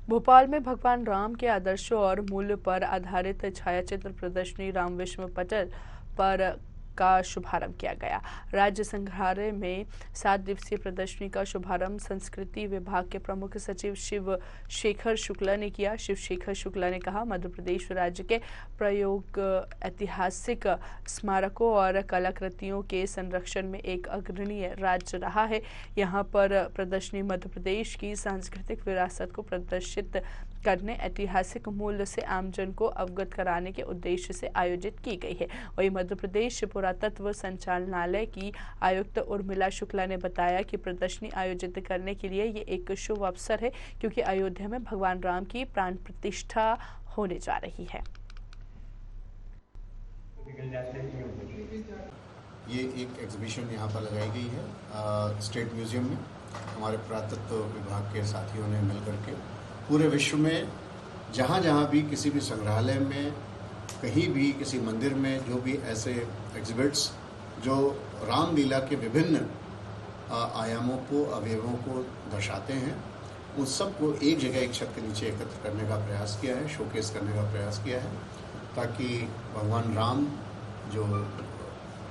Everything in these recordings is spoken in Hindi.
भोपाल में भगवान राम के आदर्शों और मूल्य पर आधारित छायाचित्र प्रदर्शनी राम विश्व पटल पर का शुभारंभ किया गया। राज्य संग्रहालय में 7 दिवसीय प्रदर्शनी का शुभारंभ संस्कृति विभाग के प्रमुख सचिव शिव शेखर शुक्ला ने किया। शिव शेखर शुक्ला ने कहा, मध्य प्रदेश राज्य के प्रयोग ऐतिहासिक स्मारकों और कलाकृतियों के संरक्षण में एक अग्रणीय राज्य रहा है। यहाँ पर प्रदर्शनी मध्य प्रदेश की सांस्कृतिक विरासत को प्रदर्शित करने, ऐतिहासिक मूल्य से आमजन को अवगत कराने के उद्देश्य से आयोजित की गई है। वहीं मध्य प्रदेश पुरातत्व संचालनालय की आयुक्त उर्मिला शुक्ला ने बताया कि प्रदर्शनी आयोजित करने के लिए ये एक शुभ अवसर है, क्योंकि अयोध्या में भगवान राम की प्राण प्रतिष्ठा होने जा रही है। ये एक एग्जीबिशन यहाँ पर लगाई गई है स्टेट म्यूजियम में। हमारे पुरातत्व विभाग के साथियों ने मिलकर के पूरे विश्व में जहाँ जहाँ भी किसी भी संग्रहालय में, कहीं भी किसी मंदिर में जो भी ऐसे एग्जिबिट्स जो रामलीला के विभिन्न आयामों को, अवयवों को दर्शाते हैं, उन सबको एक जगह एक छत के नीचे एकत्र करने का प्रयास किया है, शोकेस करने का प्रयास किया है, ताकि भगवान राम जो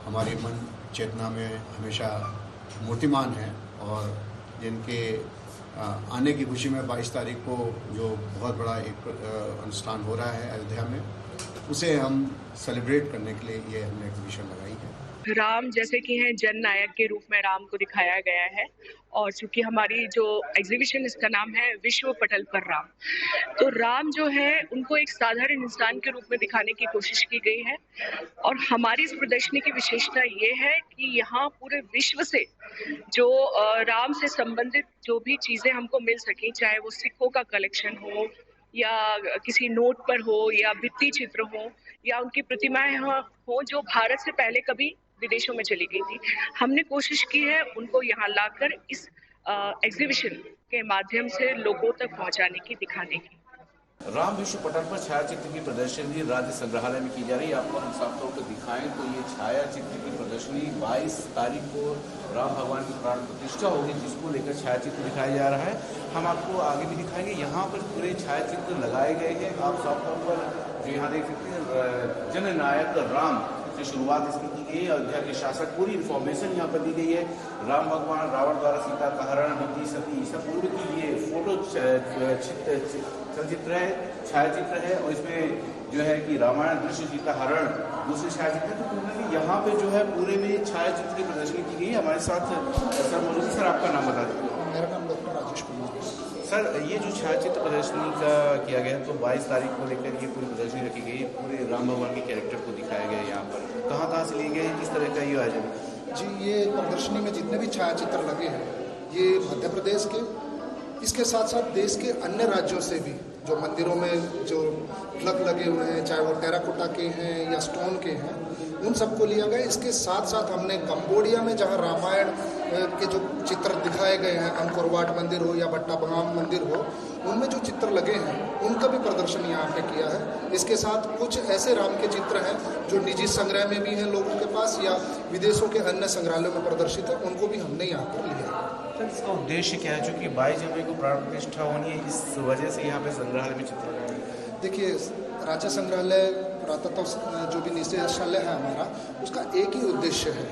हमारी मन चेतना में हमेशा मूर्तिमान है और जिनके आने की खुशी में 22 तारीख को जो बहुत बड़ा एक अनुष्ठान हो रहा है अयोध्या में, उसे हम सेलिब्रेट करने के लिए ये हमने एग्जीबिशन लगाई है। राम जैसे कि हैं जननायक के रूप में राम को दिखाया गया है, और चूंकि हमारी जो एग्जीबिशन इसका नाम है विश्व पटल पर राम, तो राम जो है उनको एक साधारण इंसान के रूप में दिखाने की कोशिश की गई है। और हमारी इस प्रदर्शनी की विशेषता ये है कि यहाँ पूरे विश्व से जो राम से संबंधित जो भी चीजें हमको मिल सकें, चाहे वो सिक्कों का कलेक्शन हो या किसी नोट पर हो या भित्ति चित्र हो या उनकी प्रतिमाएं हो जो भारत से पहले कभी विदेशों में चली गई थी, हमने कोशिश की है उनको यहाँ लाकर इस एग्जीबिशन के माध्यम से लोगों तक पहुँचाने की, दिखाने की। राम विश्व पटल पर छायाचित्र की प्रदर्शनी राज्य संग्रहालय में की जा रही है। आपको हम साफ तौर पर दिखाएं तो ये छायाचित्र की प्रदर्शनी 22 तारीख को राम भगवान की प्राण प्रतिष्ठा होगी, जिसको लेकर छायाचित्र दिखाया जा रहा है। हम आपको आगे भी दिखाएंगे। यहाँ पर पूरे छायाचित्र लगाए गए हैं। आप साफ तौर पर जो यहाँ देख सकते हैं, जननायक राम से शुरुआत इसकी की गई है। अयोध्या के शासक, पूरी इन्फॉर्मेशन यहाँ पर दी गई है। राम भगवान रावण द्वारा सीता का हरण, द्वितीय सती ईसा पूर्व की ये फोटो चलचित्र है, छायाचित्र है, और इसमें जो है कि रामायण दृश्य सीता हरण दूसरे छायाचित्र है। तो पूरे यहाँ पे जो है पूरे में छायाचित्र की प्रदर्शनी की गई है। हमारे साथ सर मौजूद है। सर, आपका नाम बता दीजिए। मेरा नाम डॉक्टर राजेश कुमार। सर, ये जो छायाचित्र प्रदर्शनी का किया गया है, तो 22 तारीख को लेकर ये पूरी प्रदर्शनी रखी गई है। पूरे राम भगवान के कैरेक्टर को दिखाया गया है। यहाँ पर कहाँ से लिए गए हैं, किस तरह का ये आयोजन? जी, ये प्रदर्शनी में जितने भी छायाचित्र लगे हैं, ये मध्य प्रदेश के, इसके साथ साथ देश के अन्य राज्यों से भी जो मंदिरों में जो फ्लग लगे हुए हैं, चाहे वो टेराकोटा के हैं या स्टोन के हैं, उन सबको लिया गया। इसके साथ साथ हमने कंबोडिया में जहाँ रामायण के जो चित्र दिखाए गए हैं, अंकोर वाट मंदिर हो या बट्टाबगाम मंदिर हो, उनमें जो चित्र लगे हैं उनका भी प्रदर्शन यहाँ पे किया है। इसके साथ कुछ ऐसे राम के चित्र हैं जो निजी संग्रह में भी हैं लोगों के पास या विदेशों के अन्य संग्रहालयों में प्रदर्शित है, उनको भी हमने यहाँ पर लिया है। तो इसका उद्देश्य क्या है? चूँकि 22 जनवरी को प्राण प्रतिष्ठा होनी है, इस वजह से यहाँ पे संग्रहालय में चित्र लगाए हैं। देखिए, राज्य संग्रहालय पुरातत्व जो भी निदेशालय है हमारा, उसका एक ही उद्देश्य है।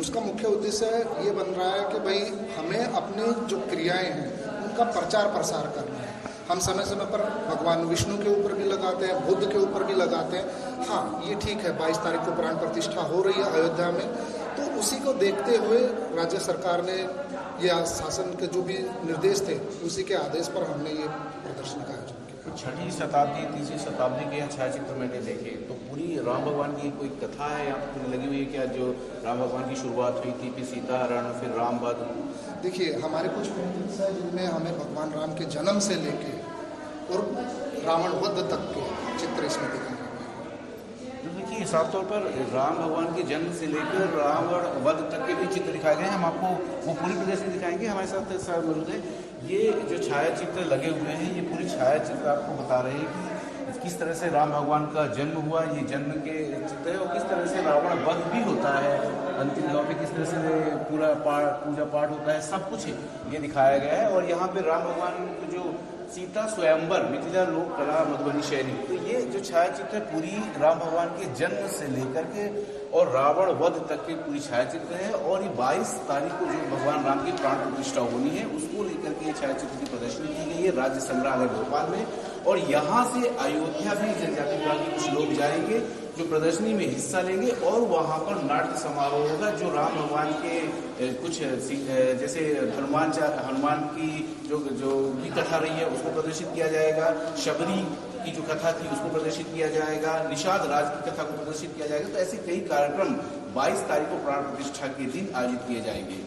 उसका मुख्य उद्देश्य है ये बन रहा है कि भाई हमें अपने जो क्रियाएं हैं उनका प्रचार प्रसार करना है। हम समय समय पर भगवान विष्णु के ऊपर भी लगाते हैं, बुद्ध के ऊपर भी लगाते हैं। हाँ, ये ठीक है, 22 तारीख को प्राण प्रतिष्ठा हो रही है अयोध्या में, तो उसी को देखते हुए राज्य सरकार ने या शासन के जो भी निर्देश थे, उसी के आदेश पर हमने ये प्रदर्शन का आयोजन किया। 6वीं शताब्दी 3वीं शताब्दी के यहाँ छायाचित्र मैंने देखे, तो पूरी राम भगवान की कोई कथा है यहाँ पूरी लगी हुई है क्या? जो राम भगवान की शुरुआत हुई थी, फिर सीता हरण, फिर राम वध। देखिए, हमारे कुछ पेंटिंग्स हैं जिनमें हमें भगवान राम के जन्म से लेके और रावण वध तक के चित्र इसमें दिखाए गए हैं। देखिए, साफ तौर पर राम भगवान के जन्म से लेकर रावण वध तक के भी चित्र दिखाए गए हैं। हम आपको वो पूरी प्रदर्शनी दिखाएंगे। हमारे साथ सर मौजूद है। ये जो छायाचित्र लगे हुए हैं, ये पूरी छायाचित्र आपको बता रहे हैं कि किस तरह से राम भगवान का जन्म हुआ, ये जन्म के चित्र है, और किस तरह से रावण वध भी होता है अंतिम दौर पे, किस तरह से पूरा पूजा पाठ होता है, सब कुछ ये दिखाया गया है। और यहाँ पे राम भगवान को जो सीता स्वयंवर मिथिला लोक कला मधुबनी शैली। तो ये जो छायाचित्र है पूरी राम भगवान के जन्म से लेकर के और रावण वध तक के पूरी छायाचित्र है, और ये 22 तारीख को जो भगवान राम की प्राण प्रतिष्ठा होनी है उसको लेकर के छायाचित्र की प्रदर्शनी की गई है राज्य संग्रहालय भोपाल में। और यहाँ से अयोध्या भी जनजाति विभाग के कुछ लोग जाएंगे जो प्रदर्शनी में हिस्सा लेंगे, और वहाँ पर नाट्य समारोह होगा जो राम भगवान के कुछ जैसे हनुमान की जो भी कथा रही है उसको प्रदर्शित किया जाएगा, शबरी की जो कथा थी उसको प्रदर्शित किया जाएगा, निषाद राज की कथा को प्रदर्शित किया जाएगा। तो ऐसे कई कार्यक्रम 22 तारीख को प्राण प्रतिष्ठा के दिन आयोजित किए जाएंगे।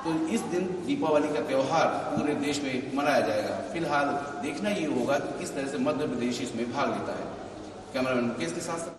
तो इस दिन दीपावली का त्यौहार पूरे देश में मनाया जाएगा। फिलहाल देखना ये होगा कि किस तरह से मध्य प्रदेश इसमें भाग लेता है। कैमरामैन मुकेश के साथ